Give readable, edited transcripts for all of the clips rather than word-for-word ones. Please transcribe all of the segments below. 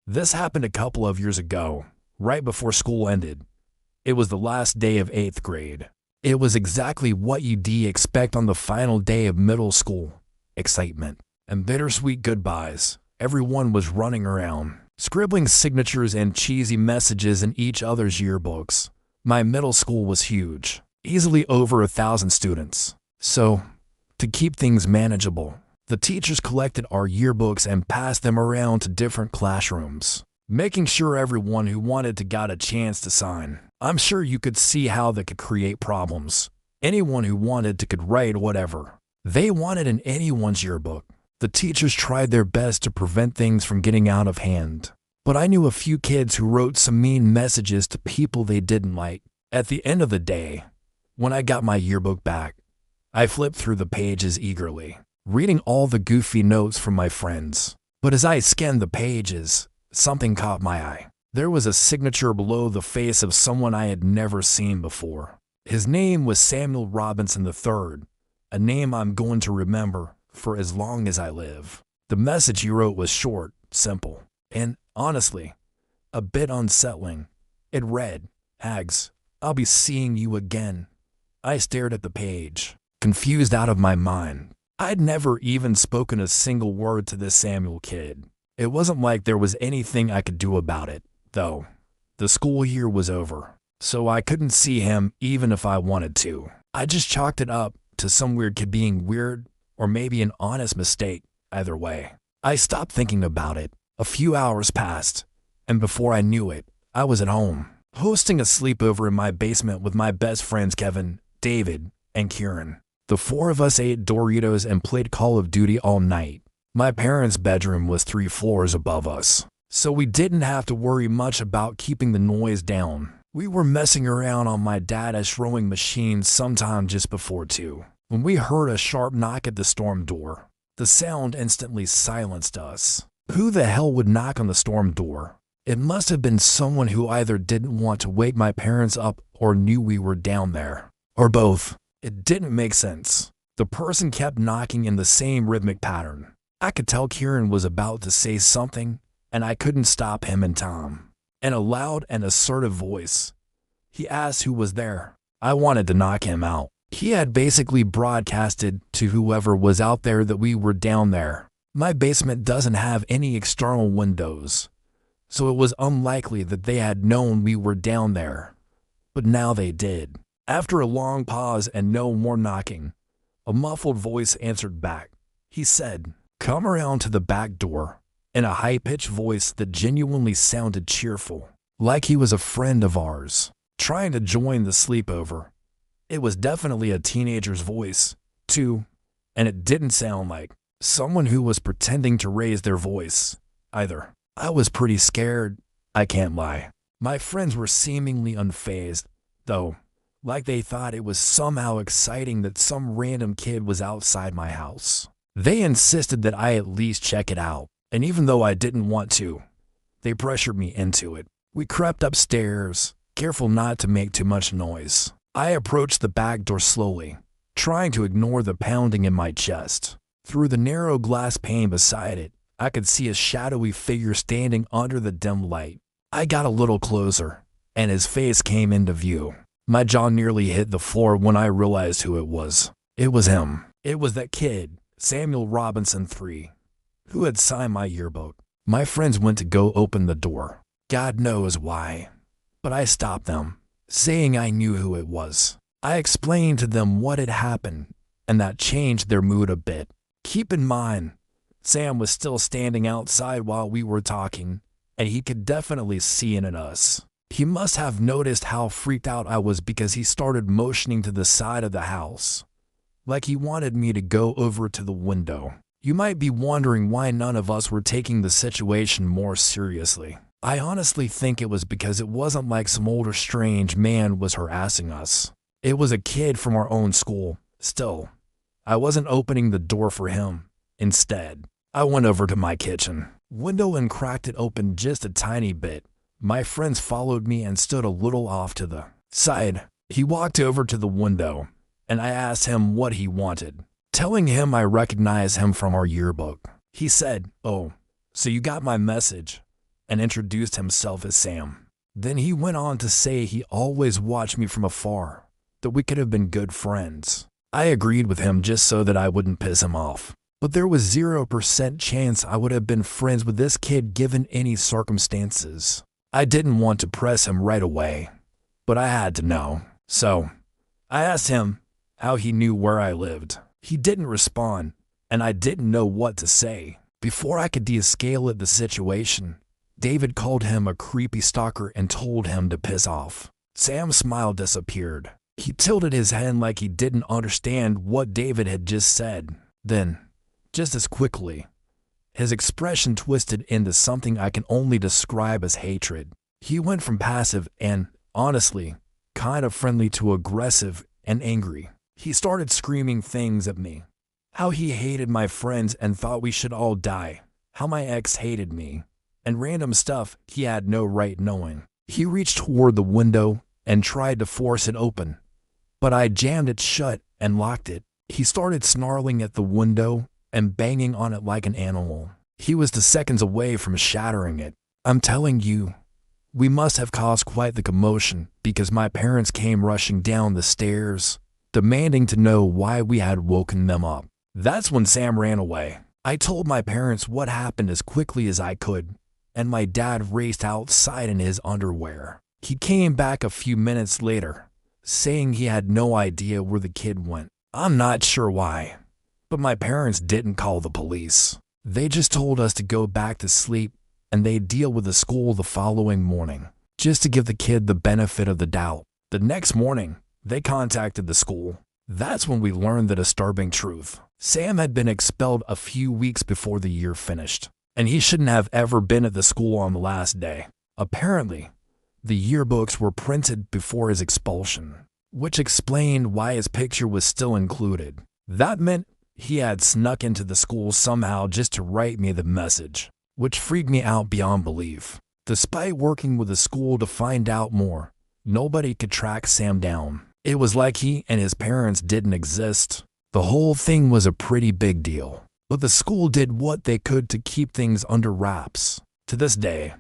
This happened a couple of years ago, right before school ended. It was the last day of 8th grade. It was exactly what you'd expect on the final day of middle school. Excitement and bittersweet goodbyes. Everyone was running around, scribbling signatures and cheesy messages in each other's yearbooks. My middle school was huge, easily over 1,000 students. So, to keep things manageable, the teachers collected our yearbooks and passed them around to different classrooms, making sure everyone who wanted to got a chance to sign. I'm sure you could see how that could create problems. Anyone who wanted to could write whatever they wanted in anyone's yearbook. The teachers tried their best to prevent things from getting out of hand. But I knew a few kids who wrote some mean messages to people they didn't like. At the end of the day, when I got my yearbook back, I flipped through the pages eagerly, reading all the goofy notes from my friends. But as I scanned the pages, something caught my eye. There was a signature below the face of someone I had never seen before. His name was Samuel Robinson III, a name I'm going to remember for as long as I live. The message he wrote was short, simple, and, honestly, a bit unsettling. It read, "Hags, I'll be seeing you again." I stared at the page, confused out of my mind. I'd never even spoken a single word to this Samuel kid. It wasn't like there was anything I could do about it, though. The school year was over, so I couldn't see him even if I wanted to. I just chalked it up to some weird kid being weird, or maybe an honest mistake. Either way, I stopped thinking about it. A few hours passed, and before I knew it, I was at home, hosting a sleepover in my basement with my best friends Kevin, David, and Kieran. The four of us ate Doritos and played Call of Duty all night. My parents' bedroom was 3 floors above us, so we didn't have to worry much about keeping the noise down. We were messing around on my dad's rowing machine sometime just before 2, when we heard a sharp knock at the storm door. The sound instantly silenced us. Who the hell would knock on the storm door? It must have been someone who either didn't want to wake my parents up or knew we were down there. Or both. It didn't make sense. The person kept knocking in the same rhythmic pattern. I could tell Kieran was about to say something, and I couldn't stop him in time. In a loud and assertive voice, he asked who was there. I wanted to knock him out. He had basically broadcasted to whoever was out there that we were down there. My basement doesn't have any external windows, so it was unlikely that they had known we were down there. But now they did. After a long pause and no more knocking, a muffled voice answered back. He said, "Come around to the back door," in a high-pitched voice that genuinely sounded cheerful, like he was a friend of ours, trying to join the sleepover. It was definitely a teenager's voice, too, and it didn't sound like someone who was pretending to raise their voice, either. I was pretty scared, I can't lie. My friends were seemingly unfazed, though, like they thought it was somehow exciting that some random kid was outside my house. They insisted that I at least check it out, and even though I didn't want to, they pressured me into it. We crept upstairs, careful not to make too much noise. I approached the back door slowly, trying to ignore the pounding in my chest. Through the narrow glass pane beside it, I could see a shadowy figure standing under the dim light. I got a little closer, and his face came into view. My jaw nearly hit the floor when I realized who it was. It was him. It was that kid, Samuel Robinson III, who had signed my yearbook. My friends went to go open the door. God knows why. But I stopped them, saying I knew who it was. I explained to them what had happened, and that changed their mood a bit. Keep in mind, Sam was still standing outside while we were talking, and he could definitely see in us. He must have noticed how freaked out I was because he started motioning to the side of the house, like he wanted me to go over to the window. You might be wondering why none of us were taking the situation more seriously. I honestly think it was because it wasn't like some older strange man was harassing us. It was a kid from our own school. Still, I wasn't opening the door for him. Instead, I went over to my kitchen window and cracked it open just a tiny bit. My friends followed me and stood a little off to the side. He walked over to the window, and I asked him what he wanted, telling him I recognized him from our yearbook. He said, "Oh, so you got my message. and introduced himself as Sam. Then he went on to say he always watched me from afar, that we could have been good friends. I agreed with him just so that I wouldn't piss him off. But there was 0% chance I would have been friends with this kid given any circumstances. I didn't want to press him right away, but I had to know. So, I asked him how he knew where I lived. He didn't respond, and I didn't know what to say. Before I could de-escalate the situation, David called him a creepy stalker and told him to piss off. Sam's smile disappeared. He tilted his head like he didn't understand what David had just said. Then, just as quickly, his expression twisted into something I can only describe as hatred. He went from passive and, honestly, kind of friendly to aggressive and angry. He started screaming things at me. How he hated my friends and thought we should all die. How my ex hated me. And random stuff he had no right knowing. He reached toward the window and tried to force it open, but I jammed it shut and locked it. He started snarling at the window and banging on it like an animal. He was 2 seconds away from shattering it. I'm telling you, we must have caused quite the commotion because my parents came rushing down the stairs, demanding to know why we had woken them up. That's when Sam ran away. I told my parents what happened as quickly as I could, and my dad raced outside in his underwear. He came back a few minutes later, saying he had no idea where the kid went. I'm not sure why, but my parents didn't call the police. They just told us to go back to sleep and they'd deal with the school the following morning, just to give the kid the benefit of the doubt. The next morning, they contacted the school. That's when we learned the disturbing truth. Sam had been expelled a few weeks before the year finished, and he shouldn't have ever been at the school on the last day. Apparently, the yearbooks were printed before his expulsion, which explained why his picture was still included. That meant he had snuck into the school somehow just to write me the message, which freaked me out beyond belief. Despite working with the school to find out more, nobody could track Sam down. It was like he and his parents didn't exist. The whole thing was a pretty big deal, but the school did what they could to keep things under wraps. To this day,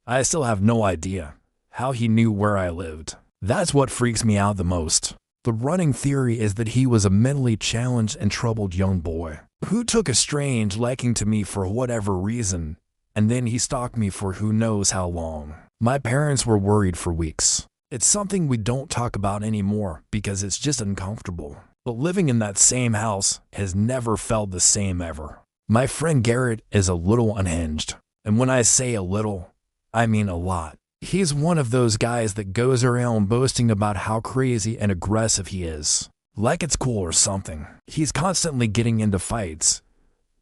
I still have no idea how he knew where I lived. That's what freaks me out the most. The running theory is that he was a mentally challenged and troubled young boy who took a strange liking to me for whatever reason, and then he stalked me for who knows how long. My parents were worried for weeks. It's something we don't talk about anymore because it's just uncomfortable. But living in that same house has never felt the same ever. My friend Garrett is a little unhinged. And when I say a little, I mean a lot. He's one of those guys that goes around boasting about how crazy and aggressive he is. Like it's cool or something. He's constantly getting into fights,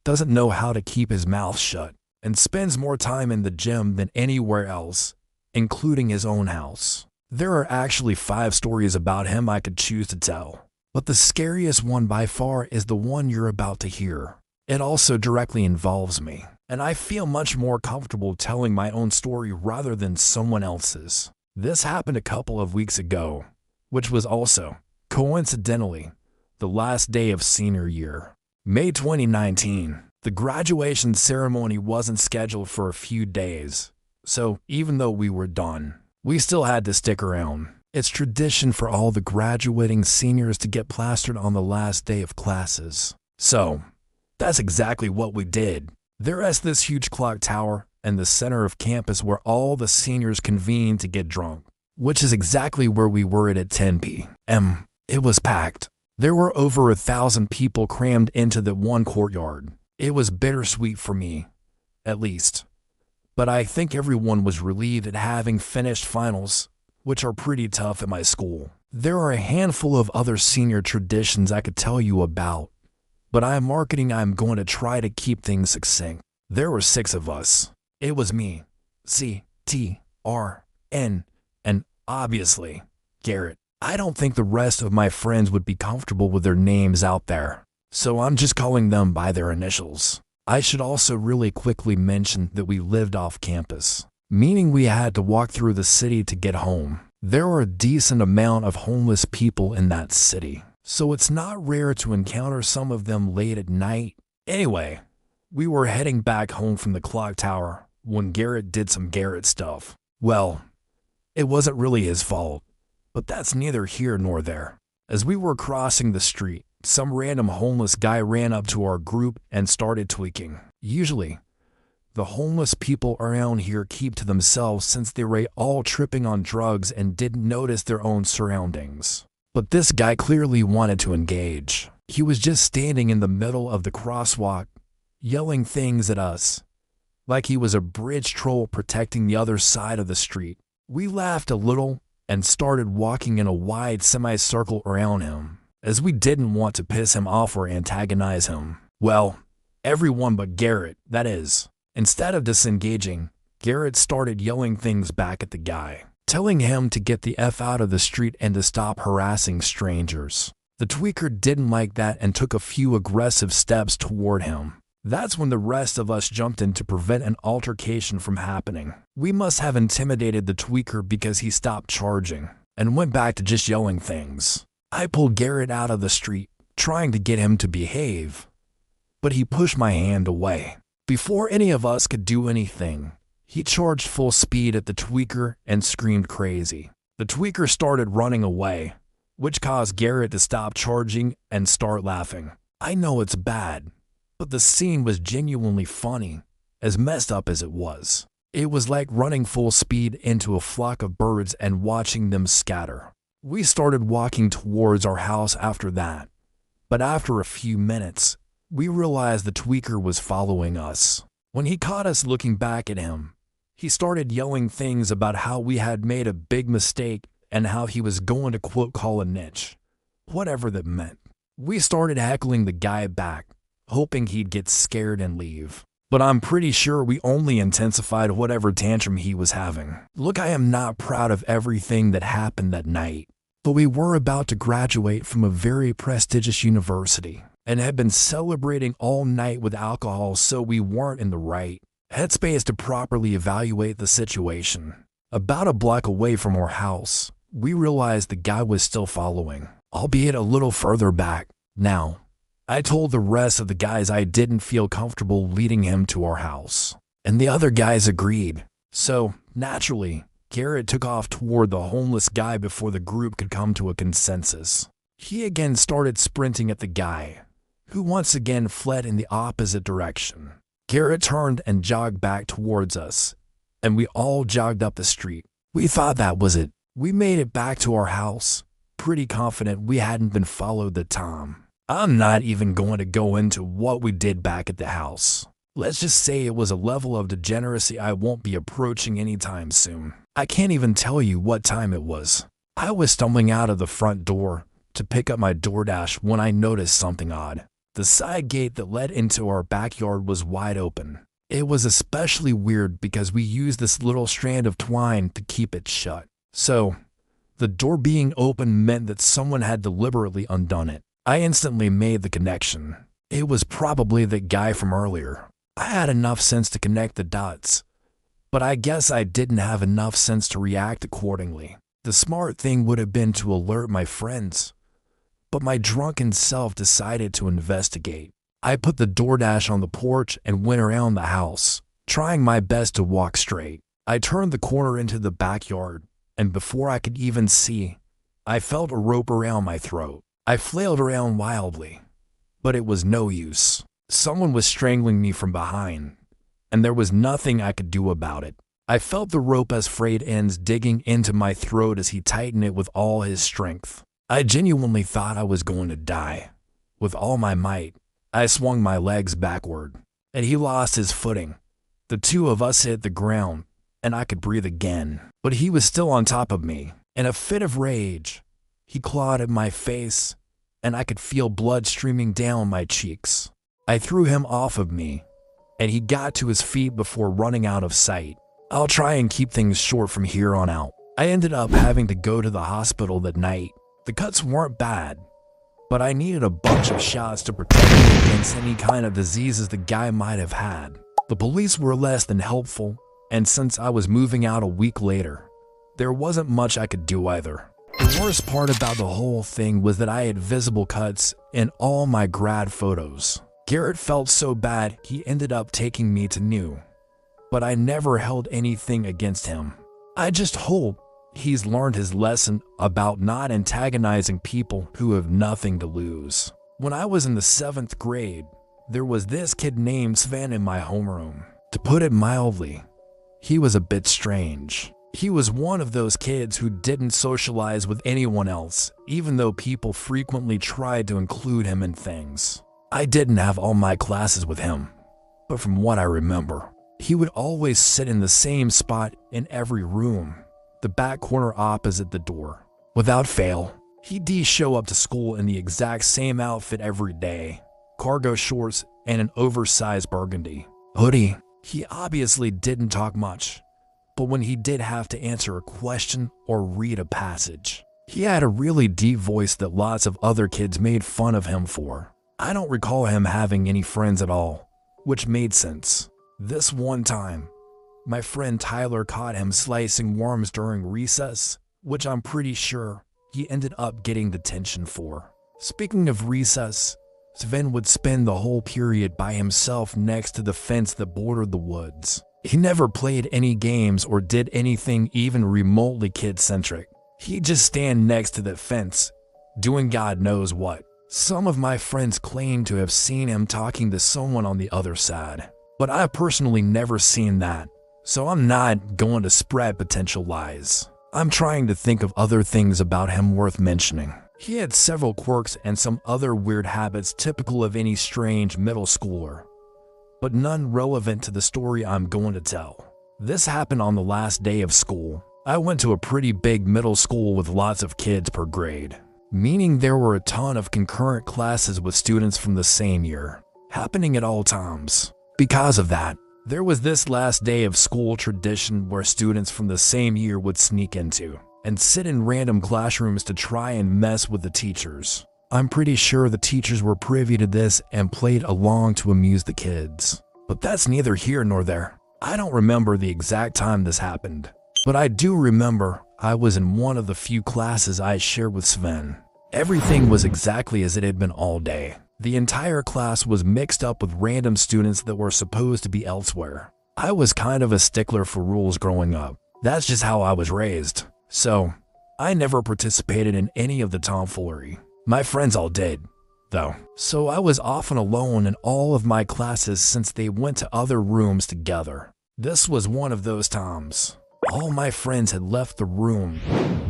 doesn't know how to keep his mouth shut, and spends more time in the gym than anywhere else, including his own house. There are actually 5 stories about him I could choose to tell, but the scariest one by far is the one you're about to hear. It also directly involves me, and I feel much more comfortable telling my own story rather than someone else's. This happened a couple of weeks ago, which was also, coincidentally, the last day of senior year. May 2019. The graduation ceremony wasn't scheduled for a few days, so even though we were done, we still had to stick around. It's tradition for all the graduating seniors to get plastered on the last day of classes. So, that's exactly what we did. There is this huge clock tower in the center of campus where all the seniors convene to get drunk, which is exactly where we were at 10 p.m. It was packed. There were over 1,000 people crammed into the one courtyard. It was bittersweet for me, at least. But I think everyone was relieved at having finished finals, which are pretty tough at my school. There are a handful of other senior traditions I could tell you about, but I'm going to try to keep things succinct. There were 6 of us. It was me, C, T, R, N, and obviously, Garrett. I don't think the rest of my friends would be comfortable with their names out there, so I'm just calling them by their initials. I should also really quickly mention that we lived off campus, meaning we had to walk through the city to get home. There were a decent amount of homeless people in that city, so it's not rare to encounter some of them late at night. Anyway, we were heading back home from the clock tower when Garrett did some Garrett stuff. Well, it wasn't really his fault, but that's neither here nor there. As we were crossing the street, some random homeless guy ran up to our group and started tweaking. Usually, the homeless people around here keep to themselves since they were all tripping on drugs and didn't notice their own surroundings. But this guy clearly wanted to engage. He was just standing in the middle of the crosswalk, yelling things at us, like he was a bridge troll protecting the other side of the street. We laughed a little and started walking in a wide semicircle around him, as we didn't want to piss him off or antagonize him. Well, everyone but Garrett, that is. Instead of disengaging, Garrett started yelling things back at the guy, telling him to get the F out of the street and to stop harassing strangers. The tweaker didn't like that and took a few aggressive steps toward him. That's when the rest of us jumped in to prevent an altercation from happening. We must have intimidated the tweaker because he stopped charging and went back to just yelling things. I pulled Garrett out of the street, trying to get him to behave, but he pushed my hand away. Before any of us could do anything, he charged full speed at the tweaker and screamed crazy. The tweaker started running away, which caused Garrett to stop charging and start laughing. I know it's bad, but the scene was genuinely funny, as messed up as it was. It was like running full speed into a flock of birds and watching them scatter. We started walking towards our house after that, but after a few minutes, we realized the tweaker was following us. When he caught us looking back at him, he started yelling things about how we had made a big mistake and how he was going to quote call a niche, whatever that meant. We started heckling the guy back, hoping he'd get scared and leave. But I'm pretty sure we only intensified whatever tantrum he was having. Look, I am not proud of everything that happened that night, but we were about to graduate from a very prestigious university and had been celebrating all night with alcohol, so we weren't in the right headspace to properly evaluate the situation. About a block away from our house, we realized the guy was still following, albeit a little further back. Now, I told the rest of the guys I didn't feel comfortable leading him to our house, and the other guys agreed. So, naturally, Garrett took off toward the homeless guy before the group could come to a consensus. He again started sprinting at the guy, who once again fled in the opposite direction. Garrett turned and jogged back towards us, and we all jogged up the street. We thought that was it. We made it back to our house, pretty confident we hadn't been followed that time. I'm not even going to go into what we did back at the house. Let's just say it was a level of degeneracy I won't be approaching anytime soon. I can't even tell you what time it was. I was stumbling out of the front door to pick up my DoorDash when I noticed something odd. The side gate that led into our backyard was wide open. It was especially weird because we used this little strand of twine to keep it shut. So, the door being open meant that someone had deliberately undone it. I instantly made the connection. It was probably the guy from earlier. I had enough sense to connect the dots, but I guess I didn't have enough sense to react accordingly. The smart thing would have been to alert my friends, but my drunken self decided to investigate. I put the DoorDash on the porch and went around the house, trying my best to walk straight. I turned the corner into the backyard, and before I could even see, I felt a rope around my throat. I flailed around wildly, but it was no use. Someone was strangling me from behind, and there was nothing I could do about it. I felt the rope as frayed ends digging into my throat as he tightened it with all his strength. I genuinely thought I was going to die. With all my might, I swung my legs backward, and he lost his footing. The two of us hit the ground, and I could breathe again, but he was still on top of me. In a fit of rage, he clawed at my face, and I could feel blood streaming down my cheeks. I threw him off of me, and he got to his feet before running out of sight. I'll try and keep things short from here on out. I ended up having to go to the hospital that night. The cuts weren't bad, but I needed a bunch of shots to protect me against any kind of diseases the guy might have had. The police were less than helpful, and since I was moving out a week later, there wasn't much I could do either. The worst part about the whole thing was that I had visible cuts in all my grad photos. Garrett felt so bad he ended up taking me to New. but I never held anything against him. I just hope he's learned his lesson about not antagonizing people who have nothing to lose. When I was in the 7th grade, there was this kid named Sven in my homeroom. To put it mildly, he was a bit strange. He was one of those kids who didn't socialize with anyone else, even though people frequently tried to include him in things. I didn't have all my classes with him, but from what I remember, he would always sit in the same spot in every room, the back corner opposite the door. Without fail, he'd show up to school in the exact same outfit every day, cargo shorts and an oversized burgundy hoodie. He obviously didn't talk much, but when he did have to answer a question or read a passage, he had a really deep voice that lots of other kids made fun of him for. I don't recall him having any friends at all, which made sense. This one time, my friend Tyler caught him slicing worms during recess, which I'm pretty sure he ended up getting detention for. Speaking of recess, Sven would spend the whole period by himself next to the fence that bordered the woods. He never played any games or did anything even remotely kid-centric. He'd just stand next to the fence, doing God knows what. Some of my friends claim to have seen him talking to someone on the other side, but I've personally never seen that, so I'm not going to spread potential lies. I'm trying to think of other things about him worth mentioning. He had several quirks and some other weird habits typical of any strange middle schooler, but none relevant to the story I'm going to tell. This happened on the last day of school. I went to a pretty big middle school with lots of kids per grade, meaning there were a ton of concurrent classes with students from the same year, happening at all times. Because of that, there was this last day of school tradition where students from the same year would sneak into and sit in random classrooms to try and mess with the teachers. I'm pretty sure the teachers were privy to this and played along to amuse the kids. But that's neither here nor there. I don't remember the exact time this happened, but I do remember I was in one of the few classes I shared with Sven. Everything was exactly as it had been all day. The entire class was mixed up with random students that were supposed to be elsewhere. I was kind of a stickler for rules growing up. That's just how I was raised. So, I never participated in any of the tomfoolery. My friends all did, though. So I was often alone in all of my classes since they went to other rooms together. This was one of those times. All my friends had left the room,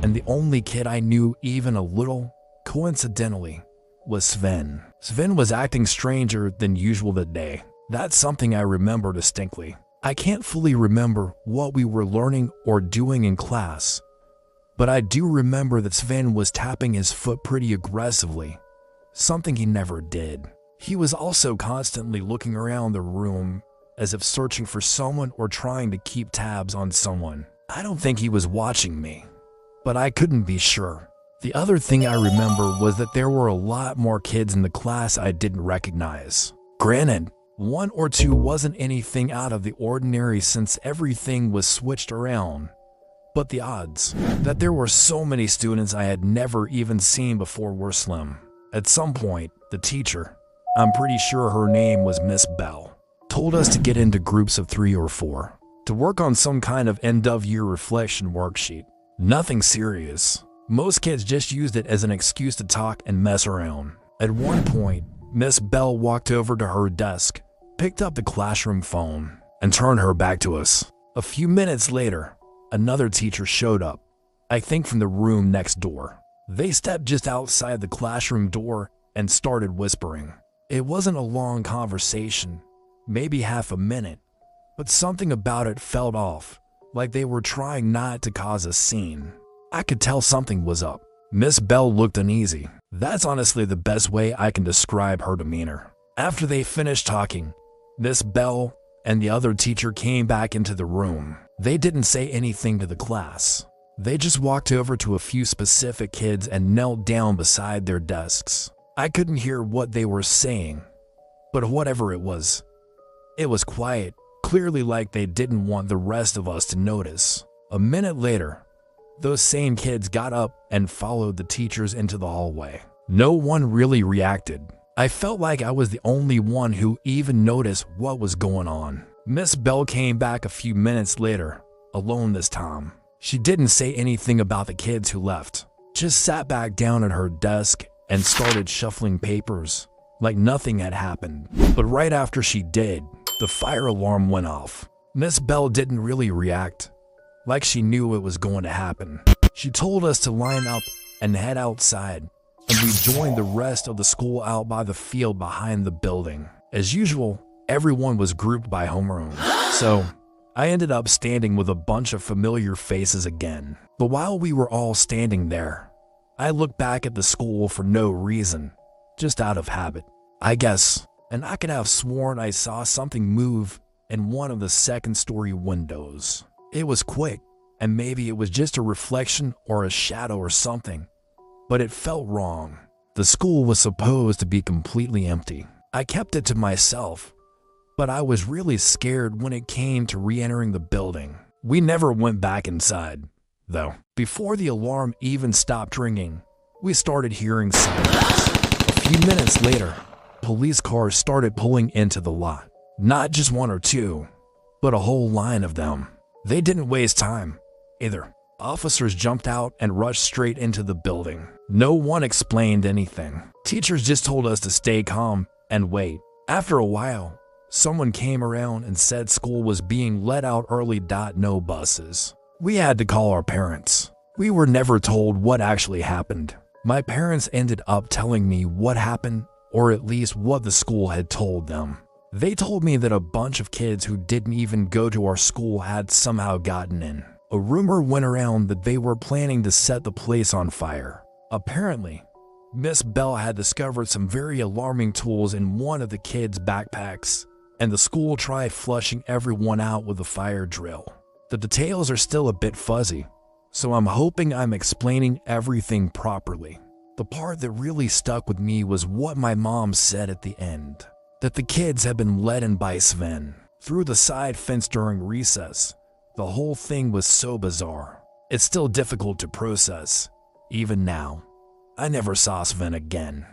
and the only kid I knew even a little, coincidentally, was Sven. Sven was acting stranger than usual that day. That's something I remember distinctly. I can't fully remember what we were learning or doing in class, but I do remember that Sven was tapping his foot pretty aggressively, something he never did. He was also constantly looking around the room as if searching for someone or trying to keep tabs on someone. I don't think he was watching me, but I couldn't be sure. The other thing I remember was that there were a lot more kids in the class I didn't recognize. Granted, one or two wasn't anything out of the ordinary since everything was switched around, but the odds that there were so many students I had never even seen before were slim. At some point, the teacher, I'm pretty sure her name was Miss Bell, told us to get into groups of 3 or 4 to work on some kind of end-of-year reflection worksheet. Nothing serious. Most kids just used it as an excuse to talk and mess around. At one point, Miss Bell walked over to her desk, picked up the classroom phone, and turned her back to us. A few minutes later, another teacher showed up, I think from the room next door. They stepped just outside the classroom door and started whispering. It wasn't a long conversation, maybe half a minute, but something about it felt off, like they were trying not to cause a scene. I could tell something was up. Miss Bell looked uneasy. That's honestly the best way I can describe her demeanor. After they finished talking, Miss Bell and the other teacher came back into the room. They didn't say anything to the class. They just walked over to a few specific kids and knelt down beside their desks. I couldn't hear what they were saying, but whatever it was quiet, clearly like they didn't want the rest of us to notice. A minute later, those same kids got up and followed the teachers into the hallway. No one really reacted. I felt like I was the only one who even noticed what was going on. Miss Bell came back a few minutes later, alone this time. She didn't say anything about the kids who left, just sat back down at her desk and started shuffling papers like nothing had happened. But right after she did, the fire alarm went off. Miss Bell didn't really react, like she knew it was going to happen. She told us to line up and head outside, and we joined the rest of the school out by the field behind the building. As usual, everyone was grouped by homeroom, so I ended up standing with a bunch of familiar faces again. But while we were all standing there, I looked back at the school for no reason, just out of habit, I guess, and I could have sworn I saw something move in one of the second-story windows. It was quick, and maybe it was just a reflection or a shadow or something, but it felt wrong. The school was supposed to be completely empty. I kept it to myself, but I was really scared when it came to re-entering the building. We never went back inside, though. Before the alarm even stopped ringing, we started hearing sirens. A few minutes later, police cars started pulling into the lot. Not just one or two, but a whole line of them. They didn't waste time, either. Officers jumped out and rushed straight into the building. No one explained anything. Teachers just told us to stay calm and wait. After a while, someone came around and said school was being let out early. No buses. We had to call our parents. We were never told what actually happened. My parents ended up telling me what happened, or at least what the school had told them. They told me that a bunch of kids who didn't even go to our school had somehow gotten in. A rumor went around that they were planning to set the place on fire. Apparently, Miss Bell had discovered some very alarming tools in one of the kids' backpacks, and the school tried flushing everyone out with a fire drill. The details are still a bit fuzzy, so I'm hoping I'm explaining everything properly. The part that really stuck with me was what my mom said at the end, that the kids had been let in by Sven through the side fence during recess. The whole thing was so bizarre. It's still difficult to process, even now. I never saw Sven again.